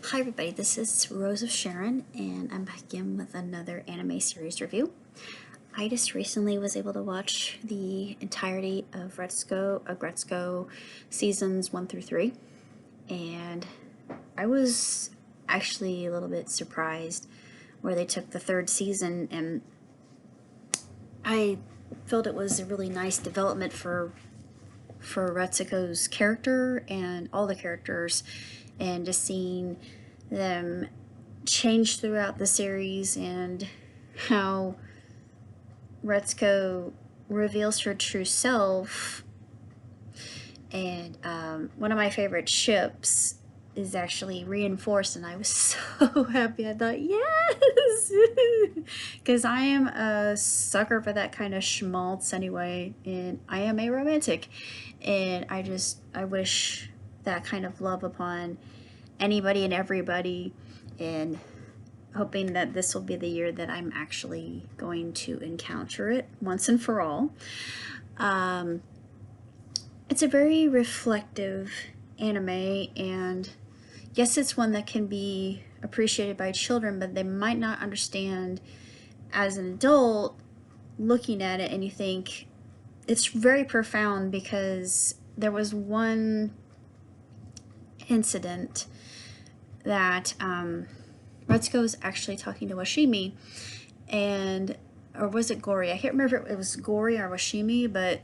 Hi everybody, this is Rose of Sharon, and I'm back again with another anime series review. I just recently was able to watch the entirety of Aggretsuko seasons 1 through 3, and I was actually a little bit surprised where they took the third season, and I felt it was a really nice development for Retsuko's character and all the characters, and just seeing them change throughout the series and how Retsuko reveals her true self. And one of my favorite ships is actually reinforced, and I was so happy. I thought, yes! Because I am a sucker for that kind of schmaltz anyway, and I am a romantic. And I wish that kind of love upon anybody and everybody, and hoping that this will be the year that I'm actually going to encounter it once and for all. It's a very reflective anime, and yes, it's one that can be appreciated by children, but they might not understand as an adult looking at it, and you think it's very profound because there was one incident that Retsuko was actually talking to Washimi, or was it Gori? I can't remember if it was Gori or Washimi, but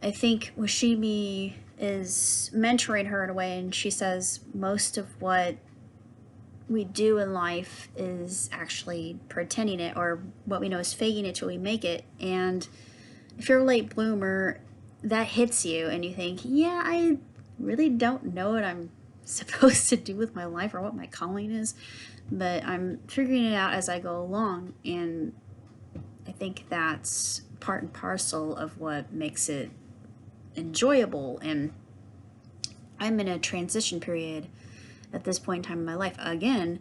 I think Washimi is mentoring her in a way, and she says most of what we do in life is actually pretending it, or what we know is faking it till we make it. And if you're a late bloomer, that hits you, and you think, yeah, I really don't know what I'm supposed to do with my life or what my calling is, but I'm figuring it out as I go along, and I think that's part and parcel of what makes it enjoyable. And I'm in a transition period at this point in time in my life again,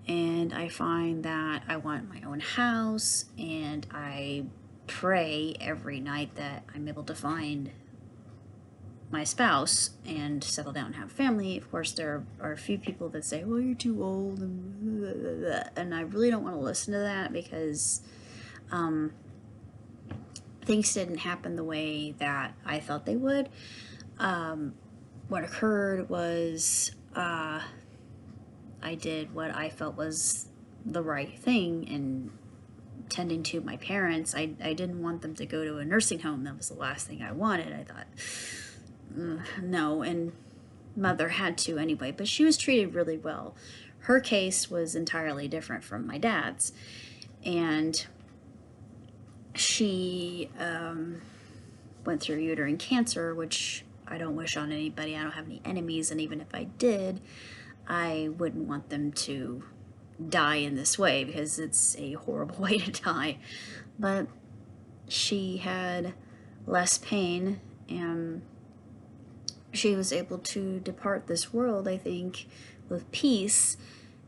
and I find that I want my own house, and I pray every night that I'm able to find my spouse and settle down and have a family. Of course, there are a few people that say, well, you're too old, and blah, blah, blah. And I really don't want to listen to that, because things didn't happen the way that I thought they would. What occurred was I did what I felt was the right thing in tending to my parents. I didn't want them to go to a nursing home. That was the last thing I wanted. I thought, no, and mother had to anyway, but she was treated really well. Her case was entirely different from my dad's, and she went through uterine cancer, which I don't wish on anybody. I don't have any enemies, and even if I did, I wouldn't want them to die in this way, because it's a horrible way to die. But she had less pain, and she was able to depart this world, I think, with peace.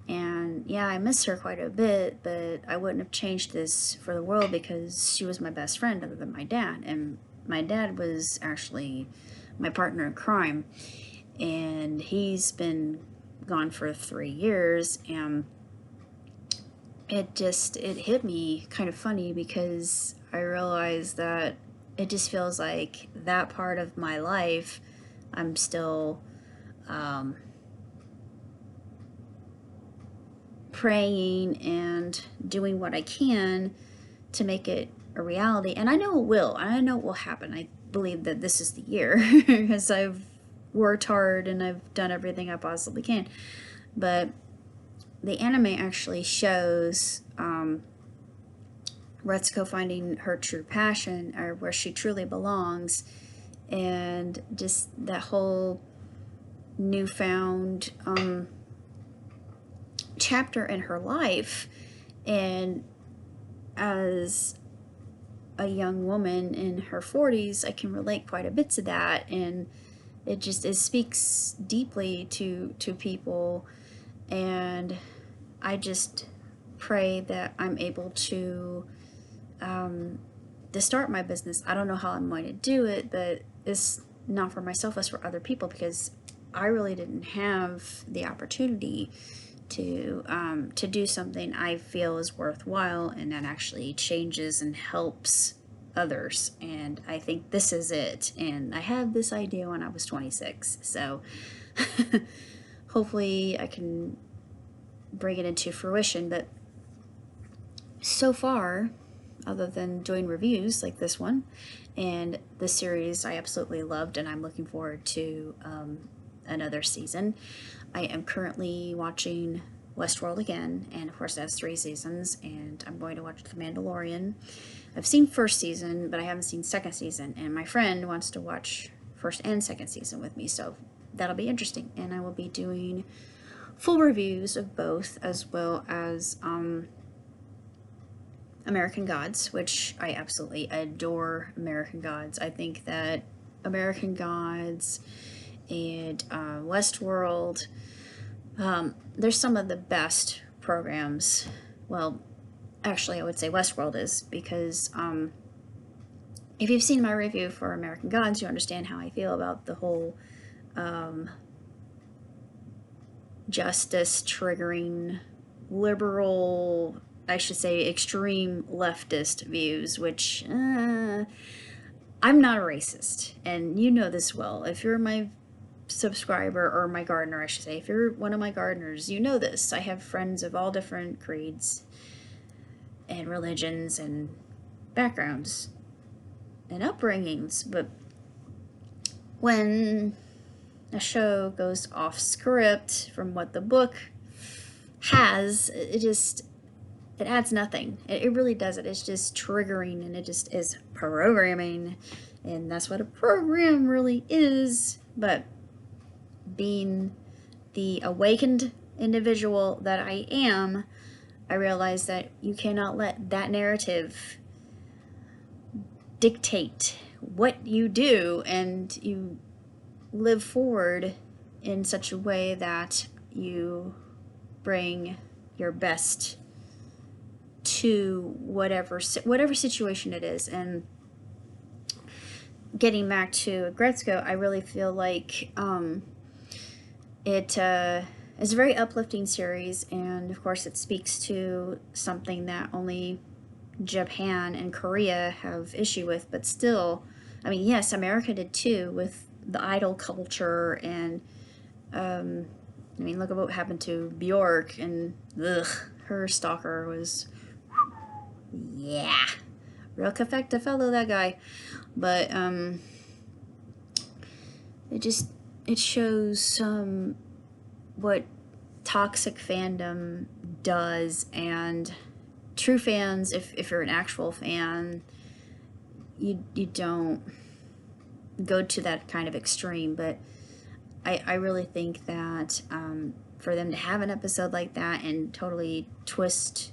And yeah, I miss her quite a bit, but I wouldn't have changed this for the world, because she was my best friend other than my dad. And my dad was actually my partner in crime, and he's been gone for 3 years. And it hit me kind of funny, because I realized that it just feels like that part of my life I'm still praying and doing what I can to make it a reality. And I know it will. I know it will happen. I believe that this is the year, because I've worked hard and I've done everything I possibly can. But the anime actually shows Retsuko finding her true passion, or where she truly belongs, and just that whole newfound chapter in her life. And as a young woman in her 40s, I can relate quite a bit to that, and it speaks deeply to people. And I just pray that I'm able to start my business. I don't know how I'm going to do it, but it's not for myself, it's for other people, because I really didn't have the opportunity to do something I feel is worthwhile and that actually changes and helps others. And I think this is it. And I had this idea when I was 26. So hopefully I can bring it into fruition. But so far, other than doing reviews like this one and the series I absolutely loved, and I'm looking forward to another season. I am currently watching Westworld again, and of course it has 3 seasons, and I'm going to watch The Mandalorian. I've seen first season, but I haven't seen second season, and my friend wants to watch first and second season with me, so that'll be interesting. And I will be doing full reviews of both, as well as American Gods, which I absolutely adore. American Gods. I think that American Gods and Westworld, they're some of the best programs. Well, actually, I would say Westworld is, because if you've seen my review for American Gods, you understand how I feel about the whole justice triggering liberal, I should say extreme leftist views, which I'm not a racist, and you know this well. If you're my subscriber, or my gardener, I should say, if you're one of my gardeners, you know this. I have friends of all different creeds and religions and backgrounds and upbringings, but when a show goes off script from what the book has, it adds nothing. It really doesn't. It's just triggering, and it just is programming, and that's what a program really is. But being the awakened individual that I am, I realize that you cannot let that narrative dictate what you do, and you live forward in such a way that you bring your best to whatever situation it is. And getting back to Aggretsuko, I really feel like it is a very uplifting series, and of course it speaks to something that only Japan and Korea have issue with, but still, I mean, yes, America did too, with the idol culture, and I mean, look at what happened to Bjork, and her stalker was, yeah, real kafekta fellow, that guy. But it shows what toxic fandom does, and true fans, if you're an actual fan, you don't go to that kind of extreme. But I really think that for them to have an episode like that and totally twist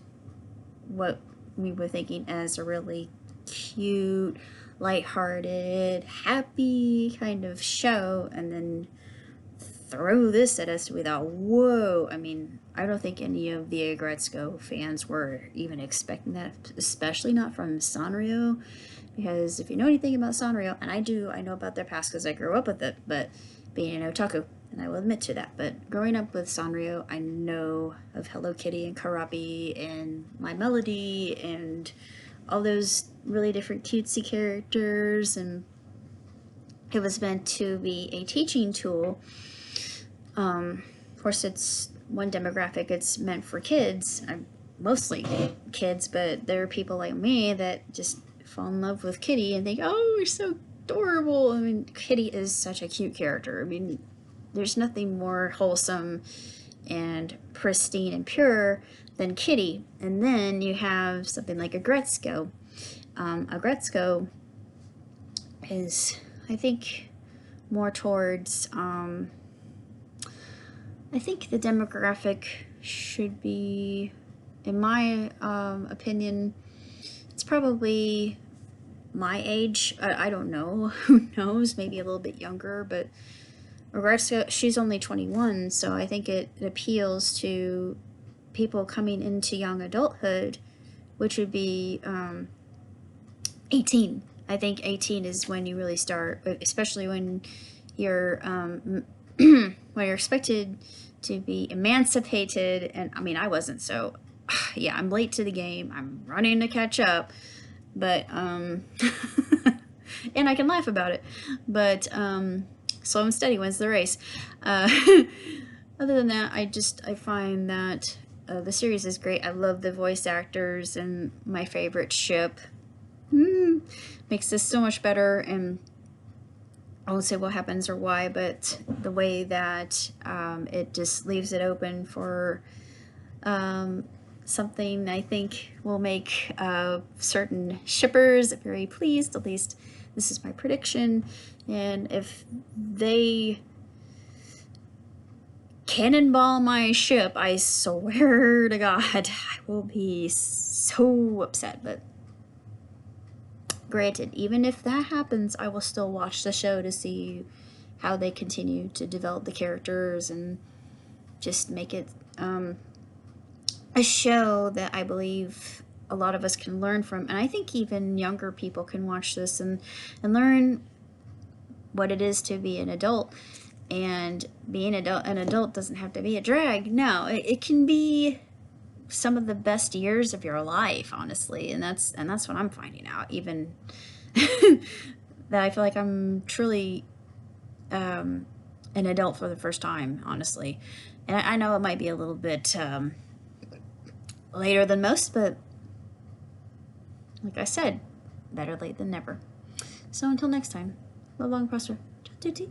what we were thinking as a really cute, lighthearted, happy kind of show, and then throw this at us without, whoa. I mean, I don't think any of the Aggretsuko fans were even expecting that, especially not from Sanrio, because if you know anything about Sanrio, and I know about their past because I grew up with it, but being an otaku, and I will admit to that, but growing up with Sanrio, I know of Hello Kitty and Karabi and My Melody and all those really different cutesy characters, and it was meant to be a teaching tool. Of course, it's one demographic, it's meant for kids, mostly kids, but there are people like me that just fall in love with Kitty and think, oh, you're so adorable. I mean, Kitty is such a cute character. I mean, there's nothing more wholesome and pristine and pure than Kitty. And then you have something like Aggretsuko. Aggretsuko is, I think, more towards, I think the demographic should be, in my opinion, it's probably my age. I don't know. Who knows? Maybe a little bit younger, but Aggretsuko, she's only 21, so I think it appeals to people coming into young adulthood, which would be 18. I think 18 is when you really start, especially when you're when you're expected to be emancipated, and I mean, I wasn't, so yeah, I'm late to the game. I'm running to catch up, but and I can laugh about it, but slow and steady wins the race. Uh, other than that, I find that the series is great. I love the voice actors, and my favorite ship makes this so much better. And I won't say what happens or why, but the way that it just leaves it open for something I think will make certain shippers very pleased. At least this is my prediction. And if they cannonball my ship, I swear to God, I will be so upset. But granted, even if that happens, I will still watch the show to see how they continue to develop the characters and just make it a show that I believe a lot of us can learn from. And I think even younger people can watch this and learn what it is to be an adult. And being an adult doesn't have to be a drag. No, it can be some of the best years of your life, honestly. And that's what I'm finding out. Even that I feel like I'm truly an adult for the first time, honestly. And I know it might be a little bit later than most, but like I said, better late than never. So until next time, live long and prosper. Ciao, tutti.